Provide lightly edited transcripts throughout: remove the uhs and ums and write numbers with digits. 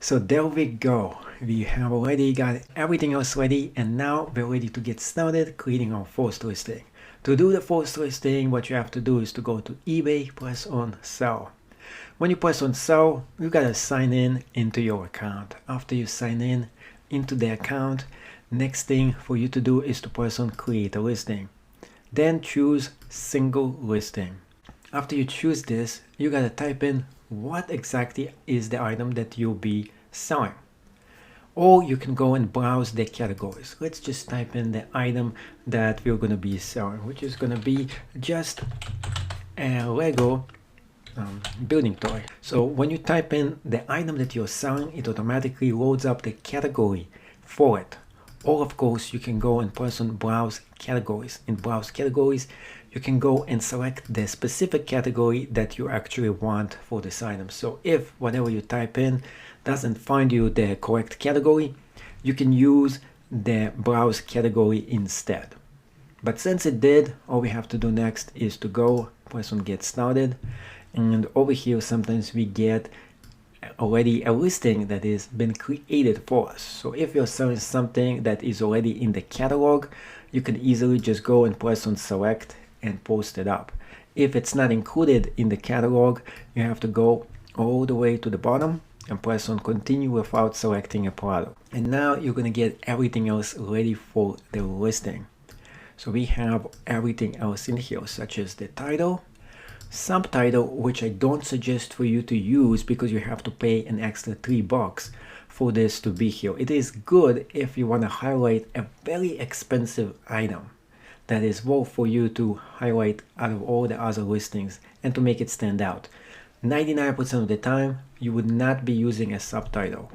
So there we go. We have already got everything else ready, and now we're ready to get started creating our first listing. To do the first listing, what you have to do is to go to eBay, press on sell. When you press on sell, you gotta sign in into your account. After you sign in into the account, next thing for you to do is to press on create a listing. Then choose single listing. After you choose this, you gotta type in what exactly is the item that you'll be selling. Or you can go and browse the categories. Let's just type in the item that we're gonna be selling, which is gonna be just a Lego building toy. So when you type in the item that you're selling, it automatically loads up the category for it. Or of course, you can go and press on browse categories. In browse categories, you can go and select the specific category that you actually want for this item. So if whatever you type in doesn't find you the correct category, you can use the browse category instead. But since it did, all we have to do next is to go press on get started, and over here sometimes we get already a listing that is been created for us. So if you're selling something that is already in the catalog, you can easily just go and press on select and post it up. If it's not included in the catalog, you have to go all the way to the bottom and press on continue without selecting a product. And now you're going to get everything else ready for the listing. So we have everything else in here, such as the title, subtitle, which I don't suggest for you to use because you have to pay an extra $3 for this to be here. It is good if you want to highlight a very expensive item that is worth for you to highlight out of all the other listings and to make it stand out. 99% of the time, you would not be using a subtitle.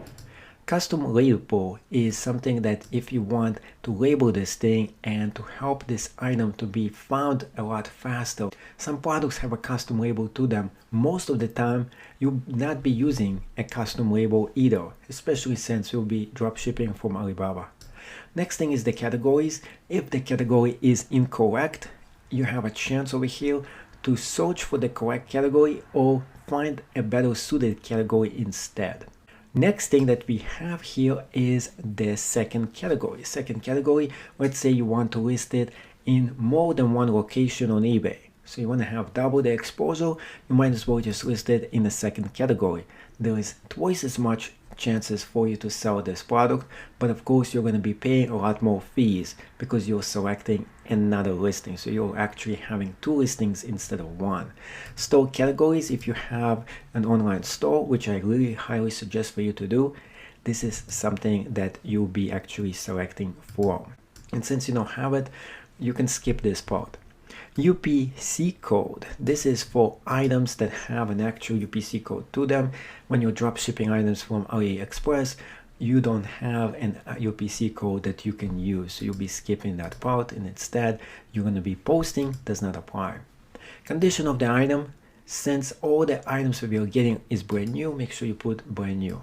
Custom label is something that if you want to label this thing and to help this item to be found a lot faster, some products have a custom label to them. Most of the time, you'll not be using a custom label either, especially since you'll be drop shipping from Alibaba. Next thing is the categories. If the category is incorrect, you have a chance over here to search for the correct category or find a better suited category instead. Next thing that we have here is the second category. Second category, let's say you want to list it in more than one location on eBay. So you want to have double the exposure, you might as well just list it in the second category. There is twice as much chances for you to sell this product, but of course you're going to be paying a lot more fees because you're selecting another listing. So you're actually having two listings instead of one. Store categories, if you have an online store, which I really highly suggest for you to do, this is something that you'll be actually selecting from. And since you don't have it, you can skip this part. UPC code. This is for items that have an actual UPC code to them. When you're drop shipping items from AliExpress, you don't have an UPC code that you can use. So you'll be skipping that part, and instead you're going to be posting does not apply. Condition of the item. Since all the items that you're getting is brand new, make sure you put brand new.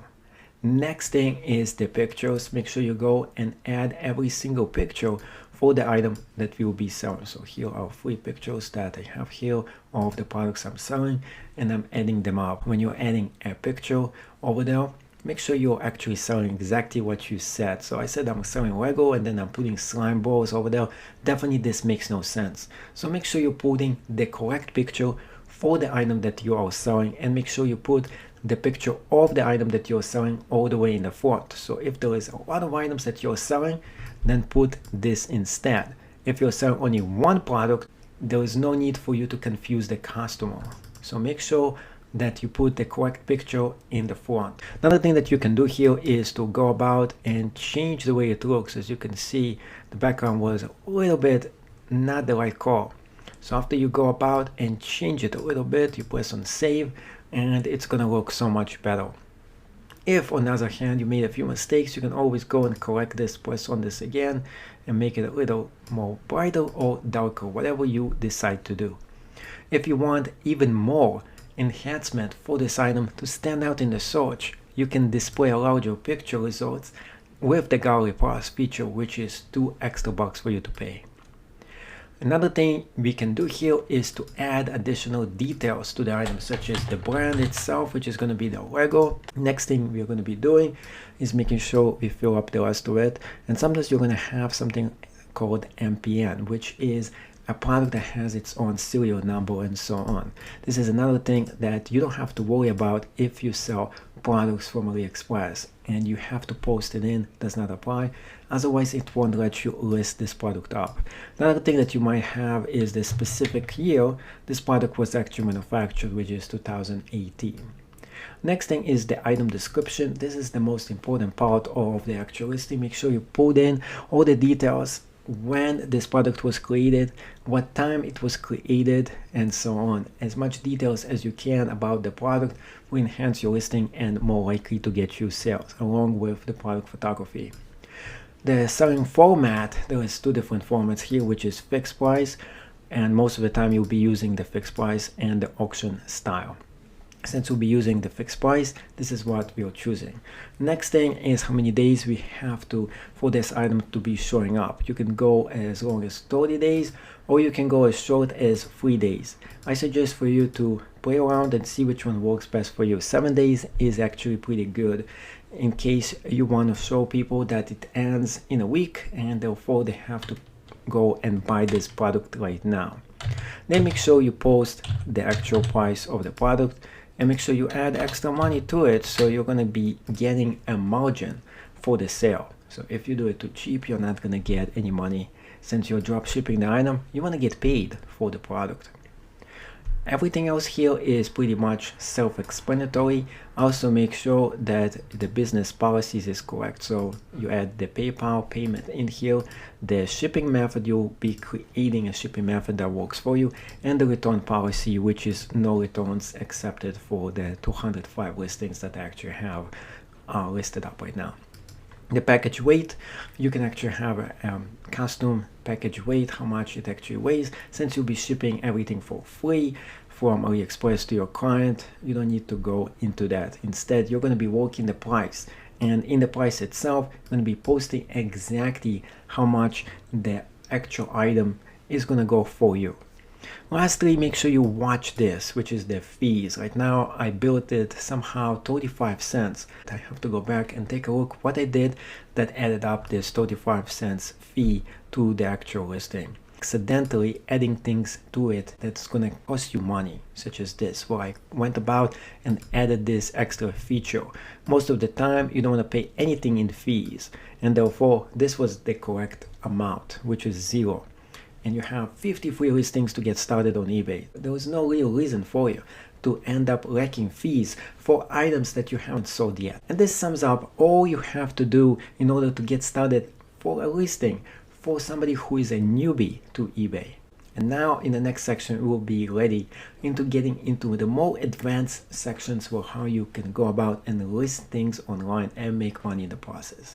Next thing is the pictures. Make sure you go and add every single picture for the item that we will be selling. So here are 3 pictures that I have here of the products I'm selling, and I'm adding them up. When you're adding a picture over there, make sure you're actually selling exactly what you said. So I said I'm selling Lego, and then I'm putting slime balls over there. Definitely this makes no sense. So make sure you're putting the correct picture for the item that you are selling, and make sure you put the picture of the item that you're selling all the way in the front. So if there is a lot of items that you're selling, then put this instead. If you're selling only one product, there is no need for you to confuse the customer. So make sure that you put the correct picture in the front. Another thing that you can do here is to go about and change the way it looks. As you can see, the background was a little bit not the right color. So after you go about and change it a little bit, you press on save, and it's gonna look so much better. If on the other hand you made a few mistakes, you can always go and correct this, press on this again, and make it a little more brighter or darker, whatever you decide to do. If you want even more enhancement for this item to stand out in the search, you can display a larger picture results with the Gallery Plus feature, which is $2 extra for you to pay. Another thing we can do here is to add additional details to the item, such as the brand itself, which is going to be the logo. Next thing we're going to be doing is making sure we fill up the rest of it. And sometimes you're going to have something called MPN, which is a product that has its own serial number and so on. This is another thing that you don't have to worry about if you sell products from AliExpress and you have to post it in, does not apply. Otherwise, it won't let you list this product up. Another thing that you might have is the specific year this product was actually manufactured, which is 2018. Next thing is the item description. This is the most important part of the actual listing. Make sure you put in all the details, when this product was created, what time it was created, and so on. As much details as you can about the product will enhance your listing and more likely to get you sales, along with the product photography. The selling format, there is two different formats here, which is fixed price, and most of the time you'll be using the fixed price and the auction style. Since we'll be using the fixed price, this is what we're choosing. Next thing is how many days we have to for this item to be showing up. You can go as long as 30 days or you can go as short as 3 days. I suggest for you to play around and see which one works best for you. 7 days is actually pretty good in case you want to show people that it ends in a week and therefore they have to go and buy this product right now. Then make sure you post the actual price of the product and make sure you add extra money to it, so you're going to be getting a margin for the sale. So if you do it too cheap, you're not going to get any money. Since you're drop shipping the item, you want to get paid for the product. Everything else here is pretty much self-explanatory. Also make sure that the business policies is correct. So you add the PayPal payment in here, the shipping method, you'll be creating a shipping method that works for you, and the return policy, which is no returns accepted for the 205 listings that I actually have listed up right now. The package weight, you can actually have a custom package weight, how much it actually weighs. Since you'll be shipping everything for free from AliExpress to your client, you don't need to go into that. Instead, you're going to be working the price, and in the price itself, you're going to be posting exactly how much the actual item is going to go for you. Lastly, make sure you watch this, which is the fees. Right now, I built it somehow 35 cents. I have to go back and take a look what I did that added up this 35 cents fee to the actual listing. Accidentally adding things to it that's going to cost you money, such as this, where I went about and added this extra feature. Most of the time, you don't want to pay anything in fees, and therefore, this was the correct amount, which is 0. And you have 50 free listings to get started on eBay. There was no real reason for you to end up lacking fees for items that you haven't sold yet. And this sums up all you have to do in order to get started for a listing for somebody who is a newbie to eBay. And now in the next section, we'll be ready into getting into the more advanced sections for how you can go about and list things online and make money in the process.